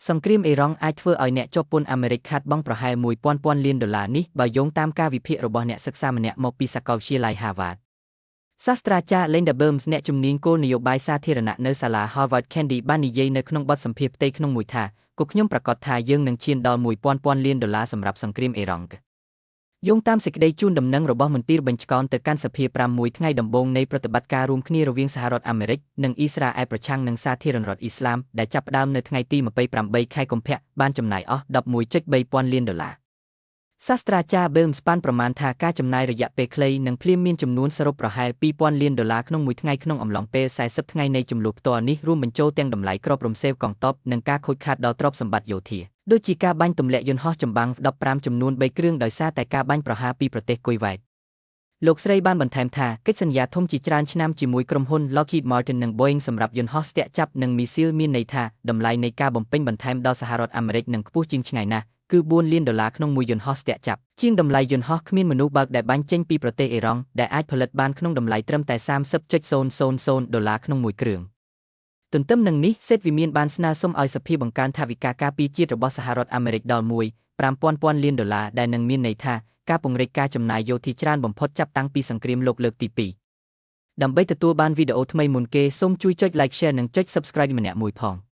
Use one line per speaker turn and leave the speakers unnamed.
សង្គ្រាមអ៊ីរ៉ង់អាចធ្វើឲ្យអ្នកជាប់ពន្ធអាមេរិកខាតបង់ប្រហែល $1,000 លាននេះបើយោងតាមការវិភាគរបស់អ្នកសិក្សាម្នាក់មកពីសាកលវិទ្យាល័យ Harvard សាស្ត្រាចារ្យ Linda Burns អ្នកជំនាញគោលនយោបាយសាធារណៈនៅសាលា Harvard Kennedy បាននិយាយនៅក្នុងបទសម្ភាសន៍ផ្ទៃក្នុងមួយថាពួកខ្ញុំប្រកាសថាយើងនឹងឈានដល់ $1,000 លានសម្រាប់សង្គ្រាមអ៊ីរ៉ង់យោងតាមសេចក្តីជូនដំណឹងរបស់មន្ទីរបញ្ចកោណទៅកាន់សភា5ថ្ងៃដំបូងនៃប្រតិបត្តិការរួមគ្នារវាងសហរដ្ឋអាមេរិកនិងអ៊ីស្រាអែលប្រឆាំងនឹងសាធារណរដ្ឋអ៊ីស្លាមដែលចាប់ផ្ដើមនៅថ្ងៃទី28ខែកុម្ភៈបានចំណាយអស់ $11.3 លានសាស្ត្រាចារ្យ Burns បានប្រមាណថាការចំណាយរយៈពេលខ្លីនឹងភ្លាមមានចំនួនសរុបប្រហែល $2,000 លានក្នុងមួយថ្ងៃក្នុងអំឡុងពេល40ថ្ងៃនៃចំនួនផ្ទាល់នេះរួមបញ្ចូលទាំងតម្លៃគ្រាប់រំសេវកងទ័ពនិងការខូចខាតដល់ទ្រព្យសម្បត្តិយោធាដូចជាការបាញ់ទម្លាក់យន្តហោះចម្បាំង F-15 ចំនួន3គ្រឿងដោយសារតែការបាញ់ប្រហារពីប្រទេសគុយវ៉ែតលោកស្រីបានបន្ថែមថាកិច្ចសន្យាធំជាច្រើនឆ្នាំជាមួយក្រុមហ៊ុន Lockheed Martin និង Boeing សម្រាប់យន្តហោះស្ទាក់ចាប់និងមីស៊ីលមានន័យថាតម្លៃនៃការបំពេញបន្ថែមដល់សហរដ្ឋអាមេរិកនឹងខ្ពស់ជាងឆ្ងាយណាស់គឺ$4 លានក្នុងមួយយន្តហោះស្ទាក់ចាប់ជាងតម្លៃយន្តហោះគ្មានមនុស្សបើកដែលបាញ់ចេញពីប្រទេសអ៊ីរ៉ង់ដែលអាចផលិតបានក្នុងតម្លៃត្រឹមតែ$30.000ក្នុងមួយគ្រឿងទន្ទឹមនឹងនេះសេតវិមានបានស្នើសុំឲ្យសភាបង្កើនថវិកាការពារជាតិរបស់សហរដ្ឋអាមេរិកដល់$1,500 លានដែលនឹងមានន័យថាការពង្រីកការចំណាយយោធាច្រើនបំផុតចាប់តាំងពីសង្គ្រាមលោកលើកទី2ដើម្បីទទួលបានវីដេអូថ្មីមុនគេសូមជួយចុច Like Share និងចុច Subscribe ម្នាក់មួយផង